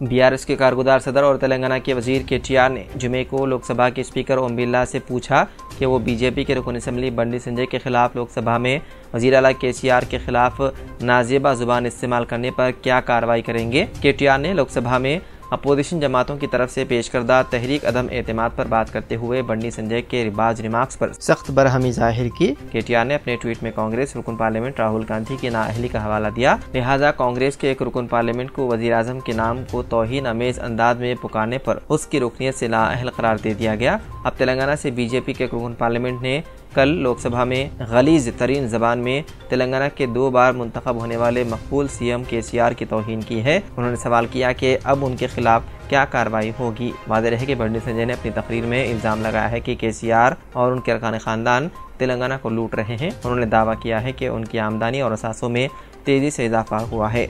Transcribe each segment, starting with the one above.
BRS के कारगुजार सदर और तेलंगाना के वजीर केटीआर ने जुमे को लोकसभा के स्पीकर ओम बिरला से पूछा कि वो बीजेपी के रुकन असम्बली बंडी संजय के खिलाफ लोकसभा में वजीर आला केसीआर के खिलाफ नाजेबा जुबान इस्तेमाल करने पर क्या कार्रवाई करेंगे। केटीआर ने लोकसभा में अपोजिशन जमातों की तरफ से पेश करदा तहरीक अदम एतमाद पर बात करते हुए बंडी संजय के रिबाज रिमार्क्स पर सख्त बरहमी जाहिर की। केटीआर ने अपने ट्वीट में कांग्रेस रुकन पार्लियामेंट राहुल गांधी की नाअहली का हवाला दिया, लिहाजा कांग्रेस के एक रुकन पार्लियामेंट को वजीर आजम के नाम को तौहीन अमेज अंदाज में पुकारने पर उसकी रुकनीत से नाअहल करार दे दिया गया। अब तेलंगाना से बीजेपी के एक रुकन पार्लियामेंट ने कल लोकसभा में गलीज तरीन जबान में तेलंगाना के 2 बार मुंतखब होने वाले मकबूल सीएम केसीआर की तौहीन की है। उन्होंने सवाल किया कि अब उनके खिलाफ क्या कार्रवाई होगी। वाज़ेह है कि बंडी संजय ने अपनी तकरीर में इल्ज़ाम लगाया है कि केसीआर और उनके अरकान खानदान तेलंगाना को लूट रहे हैं। उन्होंने दावा किया है कि उनकी आमदनी और असासों में तेजी से इजाफा हुआ है।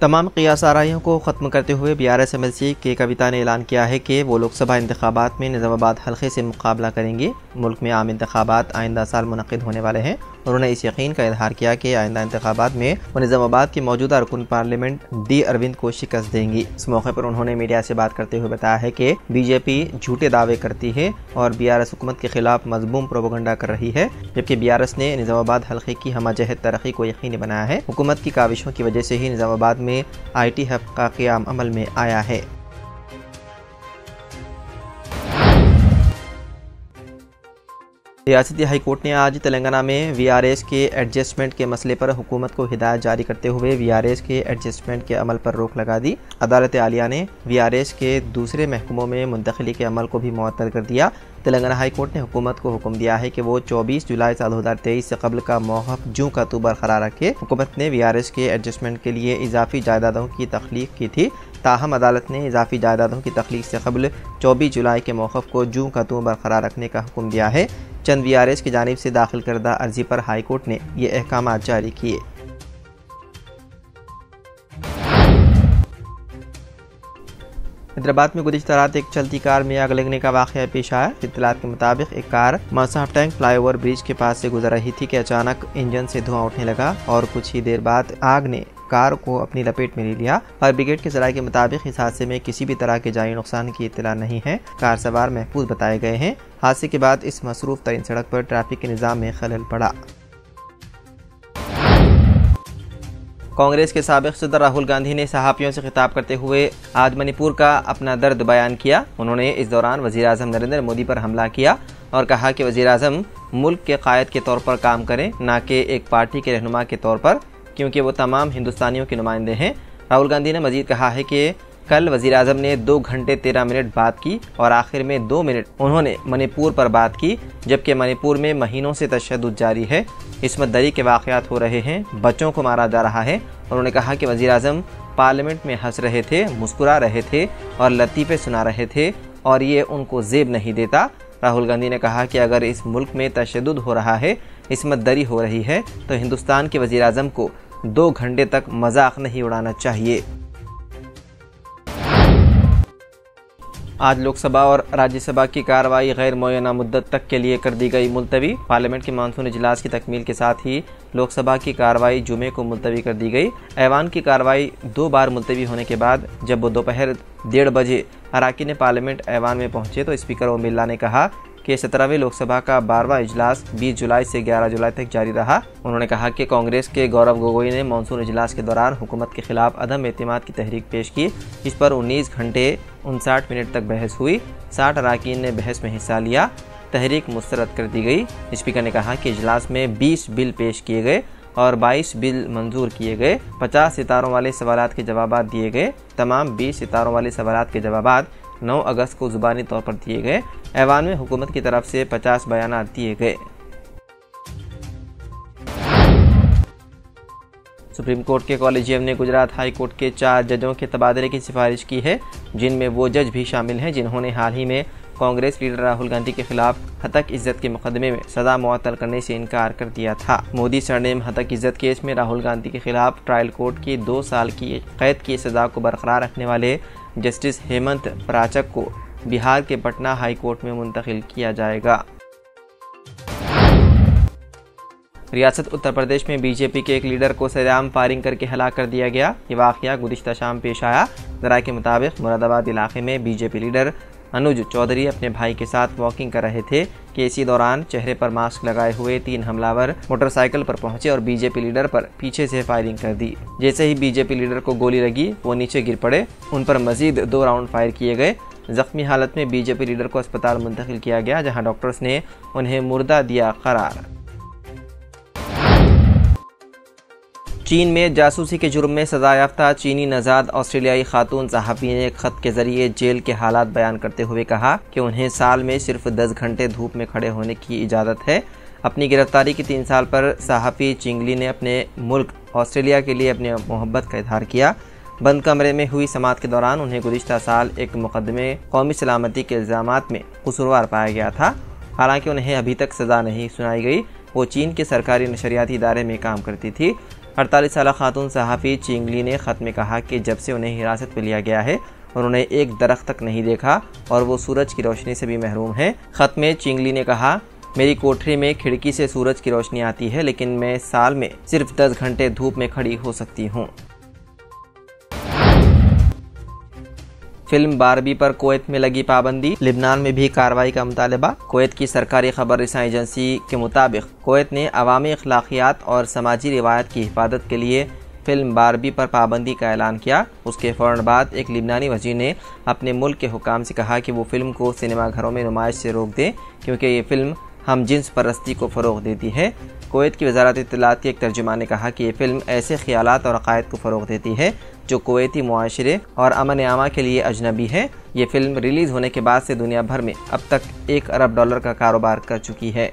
तमाम क़ियास आराइयों को ख़त्म करते हुए बीआरएस एमएलसी के कविता ने ऐलान किया है कि वो लोकसभा इंतखाबात में निज़ामाबाद हल्के से मुकाबला करेंगे। मुल्क में आम इंतखाबात आइंदा साल मुनक़िद होने वाले हैं। उन्होंने इस यकीन का इजहार किया कि आइंदा इंतखाबात में वो निज़ामाबाद के मौजूदा रुकन पार्लियामेंट डी अरविंद को शिकस्त देंगी। इस मौके पर उन्होंने मीडिया से बात करते हुए बताया है कि बीजेपी झूठे दावे करती है और बीआरएस हुकूमत के खिलाफ मज़मूम प्रोपेगेंडा कर रही है, जबकि बीआरएस ने निज़ामाबाद हल्के की हमाजहत तरक्की को यकीनी बनाया है। हुकूमत की काविशों की वजह से ही निज़ामाबाद में IT हब का क़याम अमल में आया है। रियासती हाई कोर्ट ने आज तेलंगाना में VRS के एडजस्टमेंट के मसले पर हुकूमत को हिदायत जारी करते हुए VRS के एडजस्टमेंट के अमल पर रोक लगा दी। अदालत आलिया ने VRS के दूसरे महकमों में मुंतकिली के अमल को भी मुअत्तल कर दिया। तेलंगाना हाई कोर्ट ने हुकूमत को हुक्म दिया है कि वो 24 जुलाई साल 2023 से कबल का मौक़िफ़ जूं का तू बरकरार रखे। हुकूमत ने VRS के एडजस्टमेंट के लिए इजाफी जायदादों की तख्लीक की थी, ताहम अदालत ने इजाफी जायदादों की तख्लीक से कबल 24 जुलाई के मौक़िफ़ को जूं का तू बरकरार रखने का हुक्म दिया है। चंद VRS की जानिब से दाखिल करदा अर्जी पर हाई कोर्ट ने ये अहकाम जारी किए। हैदराबाद में गुज़िश्ता रात एक चलती कार में आग लगने का वाक़या पेश आया। इत्तलात के मुताबिक एक कार मसाफ टैंक फ्लाईओवर ब्रिज के पास से गुजर रही थी कि अचानक इंजन से धुआं उठने लगा और कुछ ही देर बाद आग ने कार को अपनी लपेट में ले लिया। फायर ब्रिगेड के ज़राए के मुताबिक इस हादसे में किसी भी तरह के जानी नुकसान की इत्तला नहीं है। कार सवार महफूज बताए गए हैं। हादसे के बाद इस मसरूफ तरीन सड़क पर ट्रैफिक के निज़ाम में खलल पड़ा। कांग्रेस के साबिक़ सदर राहुल गांधी ने सहाफ़ियों से खिताब करते हुए आज मणिपुर का अपना दर्द बयान किया। उन्होंने इस दौरान वज़ीर आज़म नरेंद्र मोदी पर हमला किया और कहा कि वज़ीर आज़म मुल्क के कायद के तौर पर काम करें, ना कि एक पार्टी के रहनुमा के तौर पर, क्योंकि वो तमाम हिंदुस्तानियों के नुमाइंदे हैं। राहुल गांधी ने मज़ीद कहा है कि कल वज़ीर आज़म ने 2 घंटे 13 मिनट बात की और आखिर में 2 मिनट उन्होंने मणिपुर पर बात की, जबकि मणिपुर में महीनों से तशद्दुद जारी है, इस्मत दरी के वाक़यात हो रहे हैं, बच्चों को मारा जा रहा है। उन्होंने कहा कि वज़ीर आज़म पार्लियामेंट में हंस रहे थे, मुस्कुरा रहे थे और लतीफ़े सुना रहे थे और ये उनको ज़ेब नहीं देता। राहुल गांधी ने कहा कि अगर इस मुल्क में तशद्दुद हो रहा है, इस्मत दरी हो रही है, तो हिंदुस्तान के वज़ीर आज़म को 2 घंटे तक मजाक नहीं उड़ाना चाहिए। आज लोकसभा और राज्यसभा की कार्रवाई गैर मुअय्यना मुद्दत तक के लिए कर दी गई मुलतवी। पार्लियामेंट के मानसून इजलास की तकमील के साथ ही लोकसभा की कार्रवाई जुमे को मुलतवी कर दी गई। ऐवान की कार्रवाई 2 बार मुलतवी होने के बाद जब वो दोपहर 1:30 बजे अरकान पार्लियामेंट ऐवान में पहुंचे तो स्पीकर ओम बिरला ने कहा कि 17वीं लोकसभा का 12वां इजलास 20 जुलाई से 11 जुलाई तक जारी रहा। उन्होंने कहा कि कांग्रेस के गौरव गोगोई ने मानसून इजलास के दौरान हुकूमत के खिलाफ अदम एतमाद की तहरीक पेश की। इस पर 19 घंटे 59 मिनट तक बहस हुई। 60 अरकान ने बहस में हिस्सा लिया। तहरीक मुस्तरद कर दी गई। स्पीकर ने कहा कि इजलास में 20 बिल पेश किए गए और 22 बिल मंजूर किए गए। 50 सितारों वाले सवालात के जवाबात दिए गए। तमाम 20 सितारों वाले सवालात के जवाबात 9 अगस्त को ज़ुबानी तौर पर दिए गए। ऐवान में हुकूमत की तरफ से 50 बयानात दिए गए। सुप्रीम कोर्ट के कॉलेजियम ने गुजरात हाई कोर्ट के 4 जजों के तबादले की सिफारिश की है, जिनमें वो जज भी शामिल हैं जिन्होंने हाल ही में कांग्रेस लीडर राहुल गांधी के खिलाफ हतक इज्जत के मुकदमे में सजा मुअत्तल करने से इनकार कर दिया था। मोदी सरनेम हतक इज्जत केस में राहुल गांधी के खिलाफ ट्रायल कोर्ट की 2 साल की कैद की सजा को बरकरार रखने वाले जस्टिस हेमंत पराचक को बिहार के पटना हाई कोर्ट में मुंतकिल किया जाएगा। रियासत उत्तर प्रदेश में बीजेपी के एक लीडर को सरेआम फायरिंग करके हलाक कर दिया गया। ये वाक़या गुज़िश्ता शाम पेश आया। ज़राए के मुताबिक मुरादाबाद इलाके में बीजेपी लीडर अनुज चौधरी अपने भाई के साथ वॉकिंग कर रहे थे कि इसी दौरान चेहरे पर मास्क लगाए हुए 3 हमलावर मोटरसाइकिल पर पहुंचे और बीजेपी लीडर पर पीछे से फायरिंग कर दी। जैसे ही बीजेपी लीडर को गोली लगी वो नीचे गिर पड़े। उन पर मजीद 2 राउंड फायर किए गए। जख्मी हालत में बीजेपी लीडर को अस्पताल मुंतकिल किया गया, जहां डॉक्टर्स ने उन्हें मुर्दा दिया करार। चीन में जासूसी के जुर्म में सजा याफ्ता चीनी नजाद ऑस्ट्रेलियाई खातून सहाफ़ी ने एक खत के जरिए जेल के हालात बयान करते हुए कहा कि उन्हें साल में सिर्फ 10 घंटे धूप में खड़े होने की इजाज़त है। अपनी गिरफ्तारी की 3 साल पर सहाफ़ी चिंगली ने अपने मुल्क ऑस्ट्रेलिया के लिए अपनी मोहब्बत का इजहार किया। बंद कमरे में हुई समाअत के दौरान उन्हें गुज़िश्ता साल एक मुकदमे कौमी सलामती के इल्ज़ामात में कसूरवार पाया गया था। हालांकि उन्हें अभी तक सज़ा नहीं सुनाई गई। वो चीन के सरकारी नशरियाती इदारे में काम करती थी। 48 साल खातून सहाफ़ी चिंगली ने ख़त में कहा कि जब से उन्हें हिरासत में लिया गया है उन्होंने एक दरख्त तक नहीं देखा और वो सूरज की रोशनी से भी महरूम है। ख़त में चिंगली ने कहा, मेरी कोठरी में खिड़की से सूरज की रोशनी आती है, लेकिन मैं साल में सिर्फ 10 घंटे धूप में खड़ी हो सकती हूँ। फिल्म बारबी पर कुवैत में लगी पाबंदी, लिबनान में भी कार्रवाई का मुतालबा। कुवैत की सरकारी खबर रिसाई एजेंसी के मुताबिक कुवैत ने अवामी अखलाकियात और समाजी रिवायत की हिफाजत के लिए फिल्म बारबी पर पाबंदी का ऐलान किया। उसके फ़ौरन बाद एक लिबनानी वज़ीर ने अपने मुल्क के हुकाम से कहा कि वो फिल्म को सिनेमाघरों में नुमाइश से रोक दें, क्योंकि ये फिल्म हम जिन्स परस्ती को फ़रोग़ देती है। कुवैत की वज़ारत इत्तलात के एक तर्जुमान ने कहा कि ये फ़िल्म ऐसे ख़यालात और अक़ायद को फ़रोग़ देती है जो कुवैती मुआशरे और अमन आमा के लिए अजनबी है। ये फ़िल्म रिलीज़ होने के बाद से दुनिया भर में अब तक $1 अरब का कारोबार कर चुकी है।